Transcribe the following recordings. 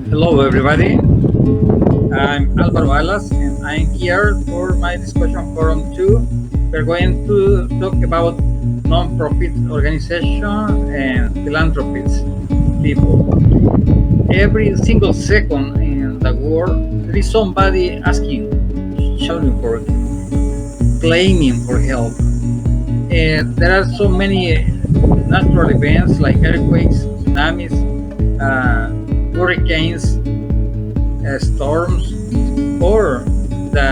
Hello, everybody. I'm Alvaro and I'm here for my discussion forum 2. We're going to talk about non-profit organization and philanthropists, people. Every single second in the world, there is somebody asking, shouting for, claiming for help. And there are so many natural events like earthquakes, tsunamis, hurricanes, storms, or the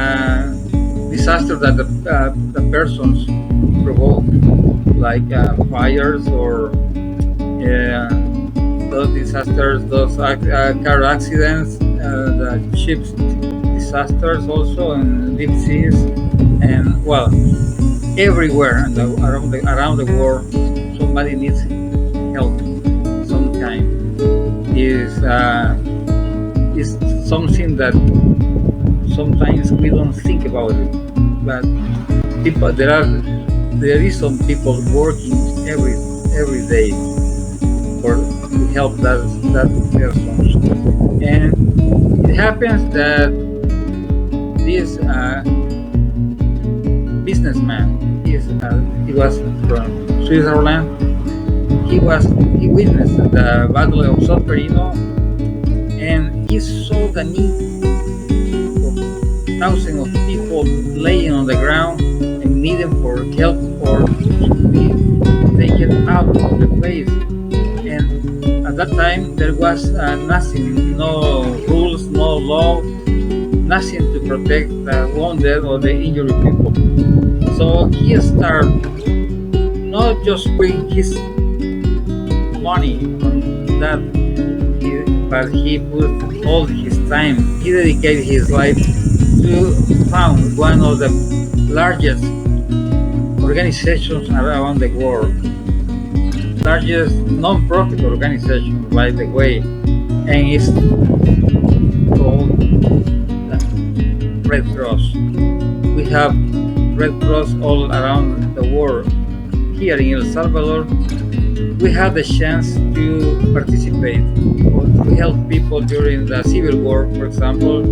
disaster that the persons provoke, like fires or those disasters, those car accidents, the ships disasters also, and deep seas, and well, everywhere around the world, somebody needs help, some kind. Is something that sometimes we don't think about it, but there is some people working every day to help that person, and it happens that this businessman he was from Switzerland. He witnessed the Battle of Solferino, and he saw the need of thousands of people laying on the ground and needing for help or to be taken out of the place. And at that time there was nothing, no rules, no law, nothing to protect the wounded or the injured people. So he started not just putting his money on that, but he put all his time. He dedicated his life to found one of the largest organizations around the world, largest non-profit organization, by the way, and it's called the Red Cross. We have Red Cross all around the world. Here in El Salvador, we had the chance to participate or to help people during the Civil War, for example,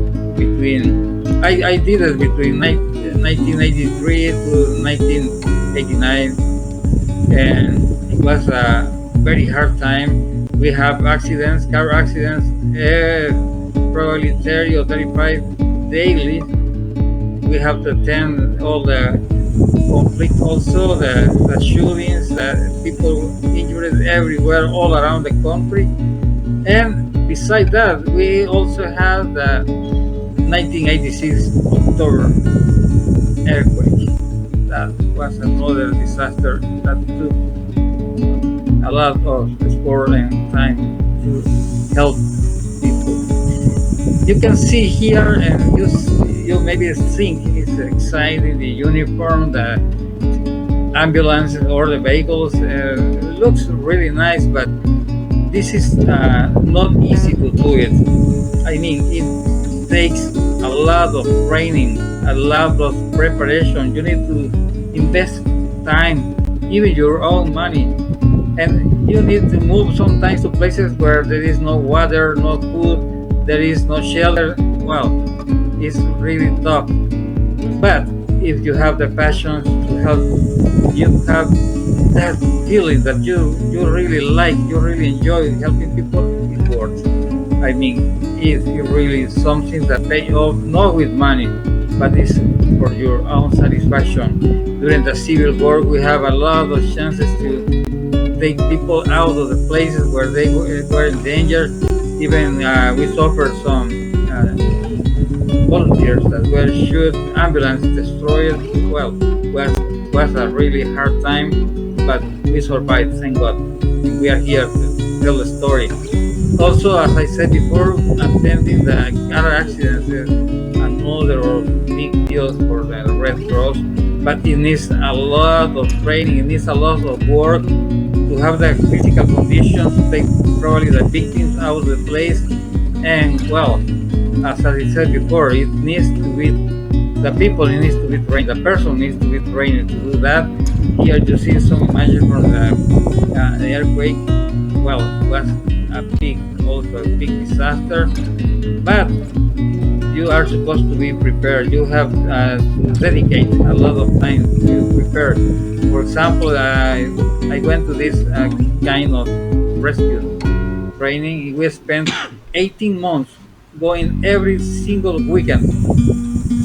I did it between 1983 to 1989, and it was a very hard time. We have accidents, car accidents, probably 30 or 35 daily. We have to attend all the conflict, also the shootings, people injured everywhere, all around the country. And beside that, we also have the 1986 October earthquake. That was another disaster that took a lot of effort and time to help people. You can see here, and you maybe think it's exciting, the uniform, the ambulance or the vehicles. Looks really nice, but this is not easy to do it. I mean, it takes a lot of training, a lot of preparation. You need to invest time, even your own money, and you need to move sometimes to places where there is no water, no food, there is no shelter. Well, it's really tough. But if you have the passion to help, you have that feeling that you really like, you really enjoy helping people, it works. I mean, it's really something that pay off, not with money, but it's for your own satisfaction. During the Civil War, we have a lot of chances to take people out of the places where they were in danger. Even we suffered some volunteers that were shot, ambulance destroyed. Well, was a really hard time, but we survived, thank God. We are here to tell the story. Also, as I said before, attending the car accidents is another big deal for the Red Cross, but it needs a lot of training, it needs a lot of work to have the physical condition to take probably the victims out of the place. And well, as I said before, it needs to be, the people needs to be trained, the person needs to be trained to do that. Here you see some images from the earthquake. Well, it was also a big disaster. But you are supposed to be prepared. You have to dedicate a lot of time to prepare. For example, I went to this kind of rescue training. We spent 18 months going every single weekend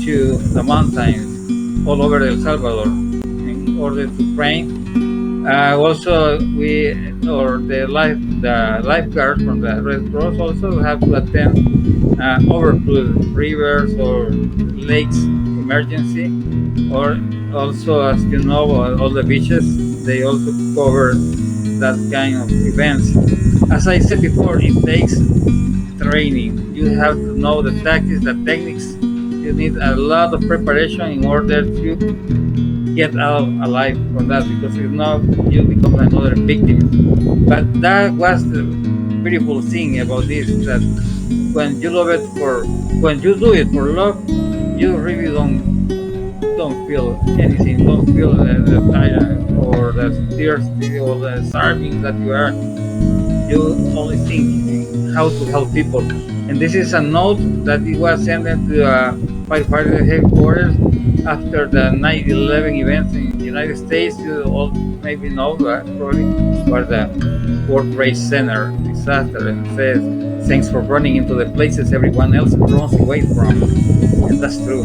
to the mountains all over El Salvador in order to train. Also, we or the lifeguards from the Red Cross also have to attend overflowed rivers or lakes emergency, or also, as you know, all the beaches they also cover that kind of events. As I said before, it takes training. You have to know the tactics, the techniques. You need a lot of preparation in order to get out alive from that, because if not, you become another victim. But that was the beautiful thing about this, that when you love it for when you do it for love, you really don't feel anything, don't feel the tired or the thirsty or the starving that you are. You only think how to help people. And this is a note that it was sent to firefighter headquarters after the 9/11 events in the United States. You all maybe know that probably, where the World Trade Center disaster, and says, "Thanks for running into the places everyone else runs away from." And that's true.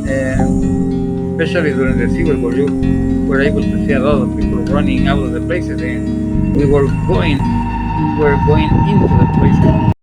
And especially during the Civil War, you were able to see a lot of people running out of the places, and we were going into the places.